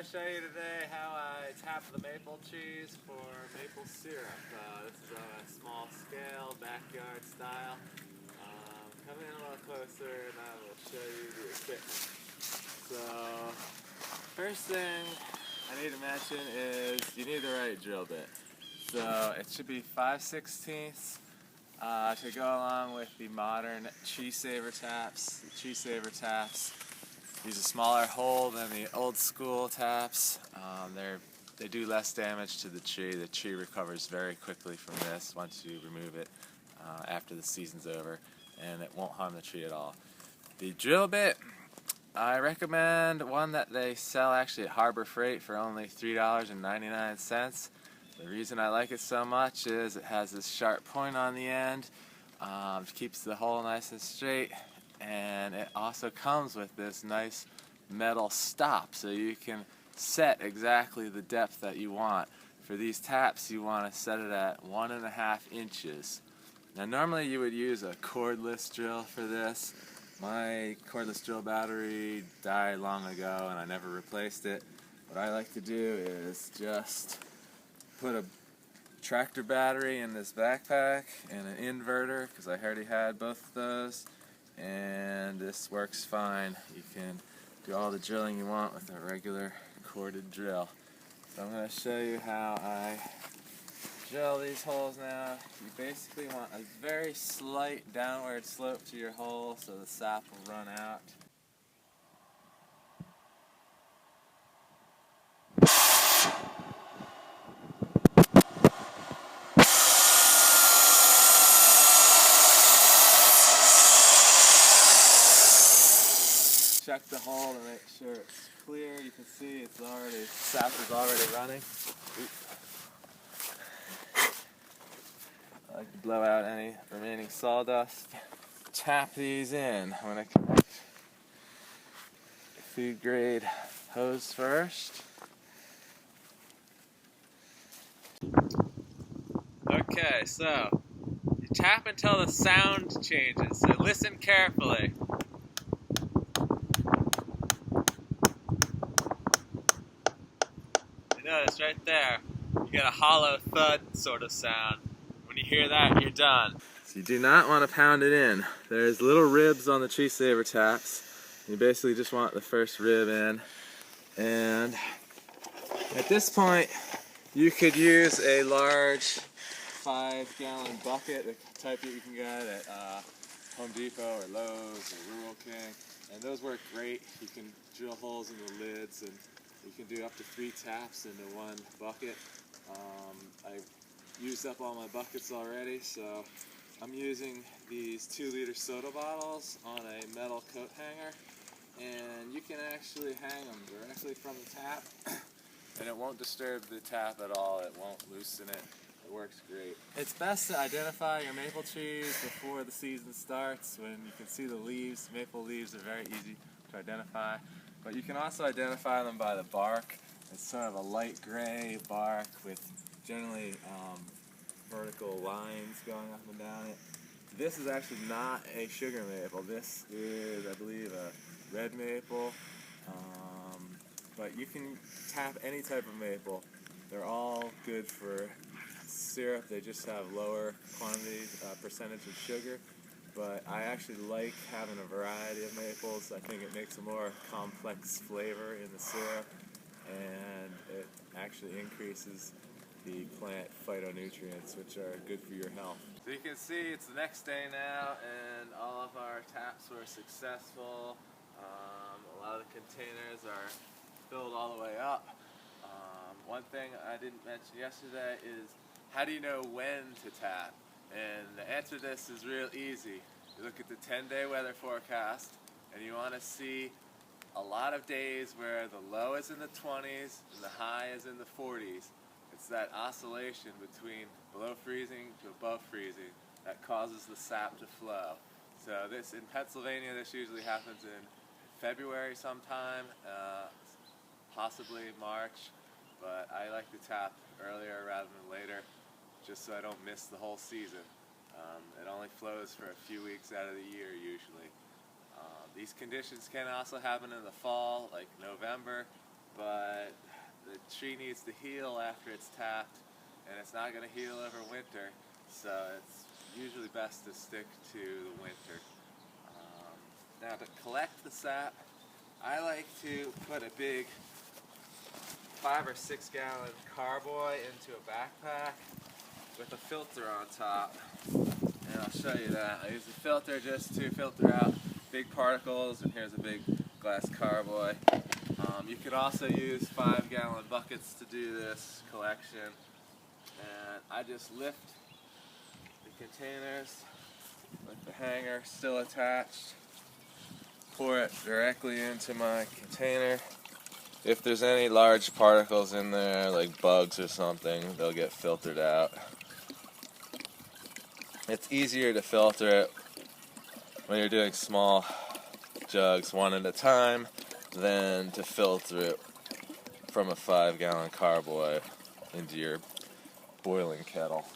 to show you today how I tap the maple trees for maple syrup. This is on a small scale, backyard style. Come in a little closer and I will show you the equipment. So, first thing I need to mention is you need the right drill bit. So it should be 5/16 to go along with the modern tree saver taps. The tree saver taps use a smaller hole than the old school taps. They do less damage to the tree. The tree recovers very quickly from this once you remove it after the season's over, and it won't harm the tree at all. The drill bit, I recommend one that they sell actually at Harbor Freight for only $3.99. The reason I like it so much is it has this sharp point on the end, keeps the hole nice and straight, and it also comes with this nice metal stop so you can set exactly the depth that you want. For these taps you want to set it at 1.5 inches. Now normally you would use a cordless drill for this. My cordless drill battery died long ago and I never replaced it. What I like to do is just put a tractor battery in this backpack and an inverter, because I already had both of those, and this works fine. You can do all the drilling you want with a regular corded drill. So I'm going to show you how I drill these holes now. You basically want a very slight downward slope to your hole so the sap will run out. Check the hole to make sure it's clear. You can see it's already, sap is already running. I like to blow out any remaining sawdust. Tap these in. I'm going to connect food grade hose first. Okay, so you tap until the sound changes, so listen carefully. Notice right there, you get a hollow thud sort of sound. When you hear that, you're done. So you do not want to pound it in. There's little ribs on the tree saver taps. You basically just want the first rib in. And at this point, you could use a large 5-gallon bucket, the type that you can get at Home Depot or Lowe's or Rural King. And those work great. You can drill holes in the lids, and you can do up to 3 taps into one bucket. I've used up all my buckets already, so I'm using these 2-liter soda bottles on a metal coat hanger, and you can actually hang them directly from the tap, and it won't disturb the tap at all. It won't loosen it. It works great. It's best to identify your maple trees before the season starts, when you can see the leaves. Maple leaves are very easy to identify. But you can also identify them by the bark. It's sort of a light gray bark with generally vertical lines going up and down it. This is actually not a sugar maple. This is, I believe, a red maple. But you can tap any type of maple. They're all good for syrup. They just have lower quantity, percentage of sugar. But I actually like having a variety of maples. I think it makes a more complex flavor in the syrup, and it actually increases the plant phytonutrients, which are good for your health. So you can see it's the next day now, and all of our taps were successful. A lot of the containers are filled all the way up. One thing I didn't mention yesterday is, how do you know when to tap? And the answer to this is real easy. You look at the 10-day weather forecast, and you want to see a lot of days where the low is in the 20s and the high is in the 40s. It's that oscillation between below freezing to above freezing that causes the sap to flow. So this, in Pennsylvania, this usually happens in February sometime, possibly March, but I like to tap earlier rather than later, just so I don't miss the whole season. It only flows for a few weeks out of the year usually. These conditions can also happen in the fall, like November, but the tree needs to heal after it's tapped, and it's not going to heal over winter, so it's usually best to stick to the winter. Now to collect the sap, I like to put a big 5 or 6 gallon carboy into a backpack with a filter on top, and I'll show you that. I use a filter just to filter out big particles, and here's a big glass carboy. You could also use 5 gallon buckets to do this collection, and I just lift the containers with the hanger still attached, pour it directly into my container. If there's any large particles in there, like bugs or something, they'll get filtered out. It's easier to filter it when you're doing small jugs one at a time than to filter it from a 5 gallon carboy into your boiling kettle.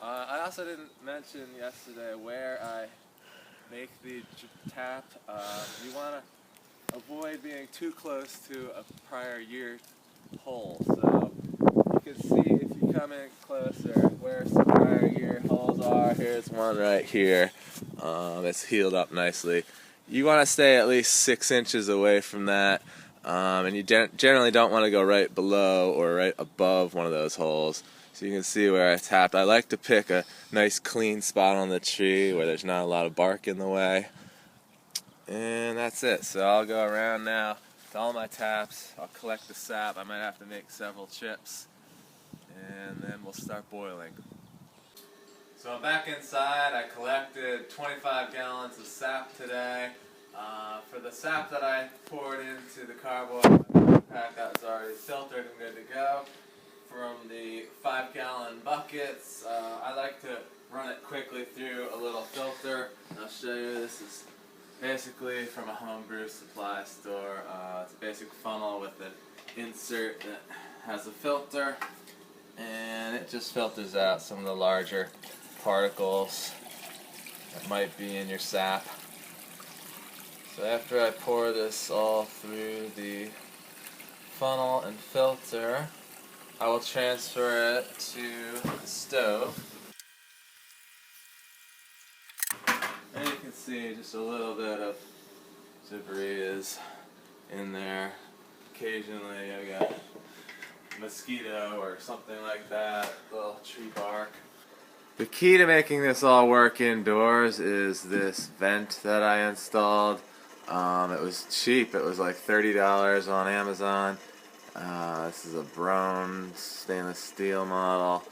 I also didn't mention yesterday where I make the tap. You want to avoid being too close to a prior year hole. So you can see if you come in closer where some prior year holes are. Here's one right here. It's healed up nicely. You want to stay at least 6 inches away from that, and you generally don't want to go right below or right above one of those holes. So you can see where I tapped. I like to pick a nice clean spot on the tree where there's not a lot of bark in the way. And that's it. So I'll go around now to all my taps. I'll collect the sap. I might have to make several chips. And then we'll start boiling. So I'm back inside. I collected 25 gallons of sap today. For the sap that I poured into the carboy pack, that was already filtered and good to go. From the 5 gallon buckets, I like to run it quickly through a little filter. I'll show you. This is basically from a homebrew supply store. It's a basic funnel with an insert that has a filter, and it just filters out some of the larger particles that might be in your sap. So after I pour this all through the funnel and filter, I will transfer it to the stove. And you can see just a little bit of debris is in there. Occasionally I got a mosquito or something like that, little tree bark. The key to making this all work indoors is this vent that I installed. It was cheap. It was like $30 on Amazon. This is a bronze stainless steel model.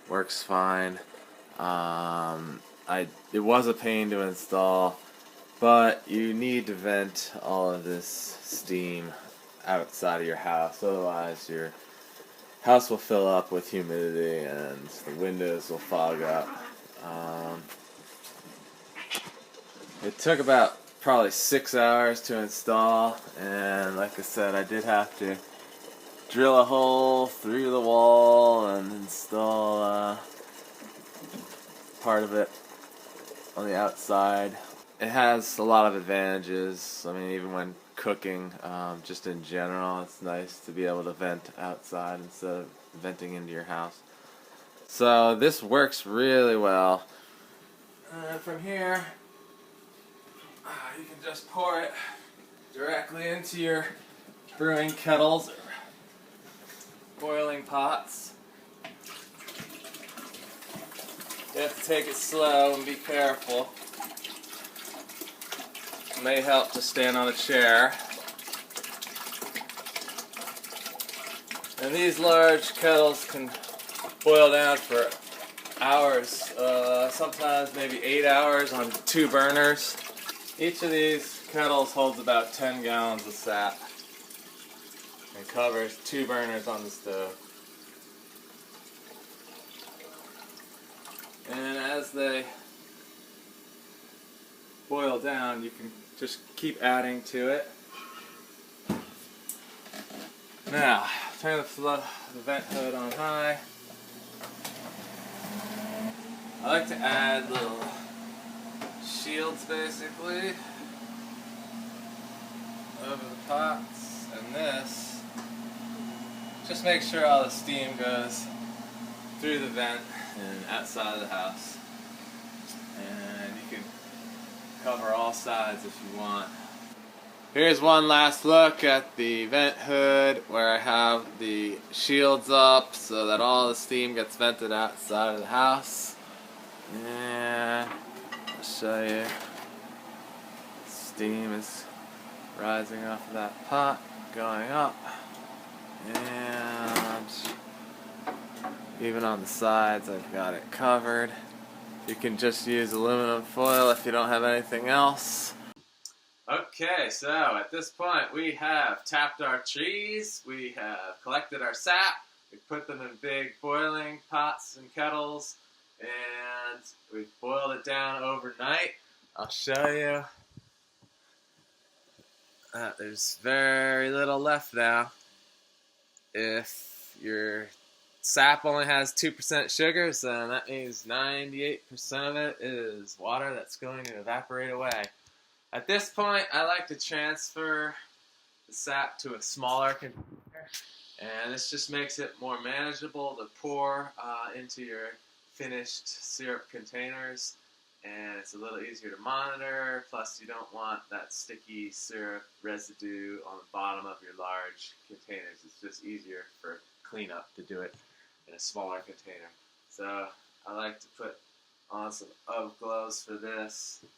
Works fine. It was a pain to install, but you need to vent all of this steam outside of your house. Otherwise, your house will fill up with humidity and the windows will fog up. It took about probably 6 hours to install, and like I said, I did have to drill a hole through the wall and install part of it on the outside. It has a lot of advantages. I mean, even when cooking, just in general, it's nice to be able to vent outside instead of venting into your house. So this works really well. And from here, you can just pour it directly into your brewing kettles or boiling pots. You have to take it slow and be careful. It may help to stand on a chair. And these large kettles can boil down for hours, sometimes maybe 8 hours on 2 burners. Each of these kettles holds about 10 gallons of sap and covers 2 burners on the stove. And as they boil down, you can just keep adding to it. Now, turn the vent hood on high. I like to add little shields basically over the pots, and this just makes sure all the steam goes through the vent and outside of the house. And you can cover all sides if you want. Here's one last look at the vent hood where I have the shields up so that all the steam gets vented outside of the house. And I'll show you. Steam is rising off of that pot, going up. And even on the sides I've got it covered. You can just use aluminum foil if you don't have anything else. Okay, so at this point we have tapped our trees, we have collected our sap, we put them in big boiling pots and kettles, and we've boiled it down overnight. I'll show you. There's very little left now. If your sap only has 2% sugars, then that means 98% of it is water that's going to evaporate away. At this point, I like to transfer the sap to a smaller container, and this just makes it more manageable to pour into your finished syrup containers, and it's a little easier to monitor, plus you don't want that sticky syrup residue on the bottom of your large containers. It's just easier for cleanup to do it in a smaller container. So I like to put on some UGG gloves for this, and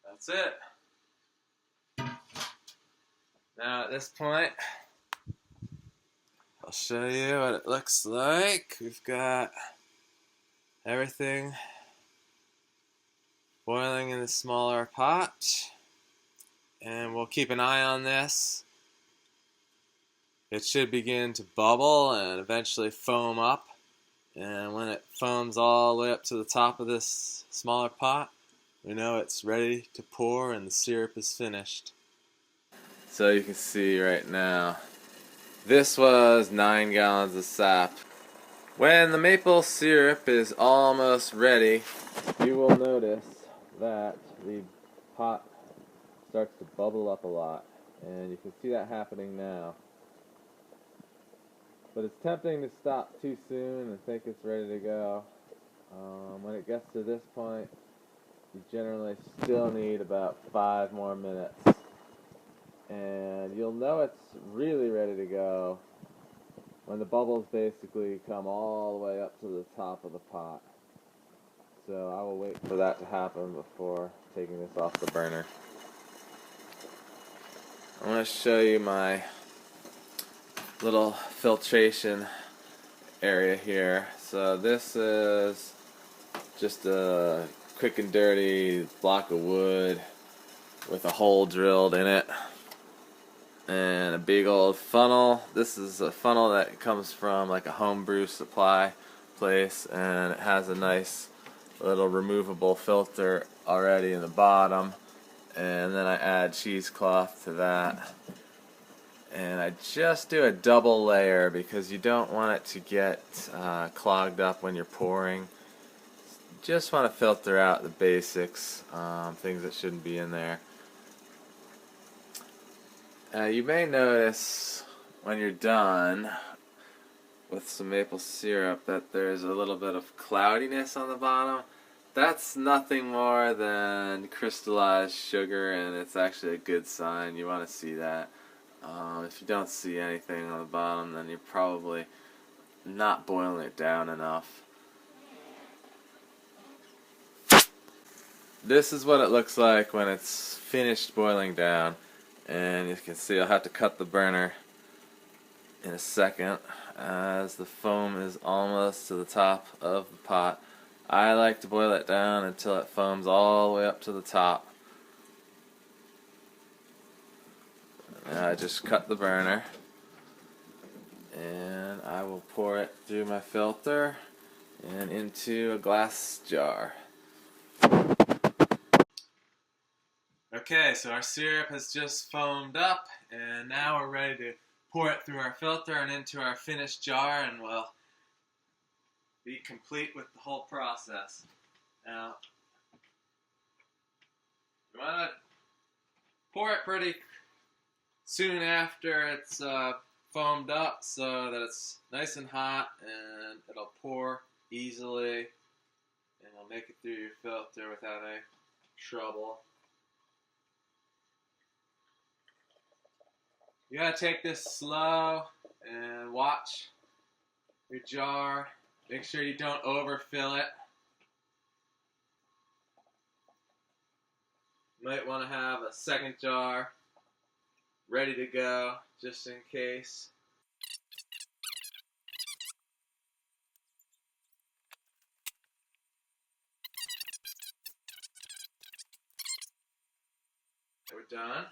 that's it. Now at this point, I'll show you what it looks like. We've got everything boiling in the smaller pot, and we'll keep an eye on this. It should begin to bubble and eventually foam up, and when it foams all the way up to the top of this smaller pot, we know it's ready to pour and the syrup is finished. So you can see right now, this was 9 gallons of sap. When the maple syrup is almost ready, you will notice that the pot starts to bubble up a lot, and you can see that happening now. But it's tempting to stop too soon and think it's ready to go. When it gets to this point, you generally still need about 5 more minutes. And you'll know it's really ready to go when the bubbles basically come all the way up to the top of the pot. So I will wait for that to happen before taking this off the burner. I'm going to show you my little filtration area here. So this is just a quick and dirty block of wood with a hole drilled in it and a big old funnel. This is a funnel that comes from like a homebrew supply place, and it has a nice little removable filter already in the bottom, and then I add cheesecloth to that, and I just do a double layer because you don't want it to get clogged up when you're pouring. Just want to filter out the basics, things that shouldn't be in there. You may notice when you're done with some maple syrup that there's a little bit of cloudiness on the bottom. That's nothing more than crystallized sugar, and it's actually a good sign. You want to see that. If you don't see anything on the bottom, then you're probably not boiling it down enough. This is what it looks like when it's finished boiling down. And you can see I'll have to cut the burner in a second as the foam is almost to the top of the pot. I like to boil it down until it foams all the way up to the top. And I just cut the burner, and I will pour it through my filter and into a glass jar. Okay, so our syrup has just foamed up, and now we're ready to pour it through our filter and into our finished jar, and we'll be complete with the whole process. Now, you want to pour it pretty soon after it's foamed up so that it's nice and hot and it'll pour easily and it'll make it through your filter without any trouble. You gotta take this slow and watch your jar. Make sure you don't overfill it. You might want to have a second jar ready to go just in case. We're done.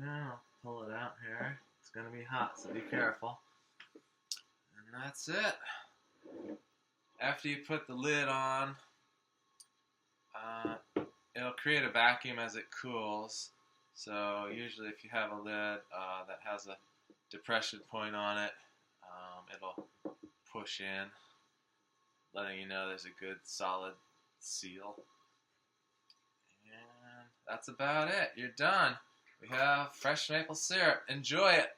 Now, pull it out here. It's going to be hot, so be careful. And that's it. After you put the lid on, it'll create a vacuum as it cools. So usually if you have a lid that has a depression point on it, it'll push in, letting you know there's a good solid seal. And that's about it. You're done. We have fresh maple syrup. Enjoy it.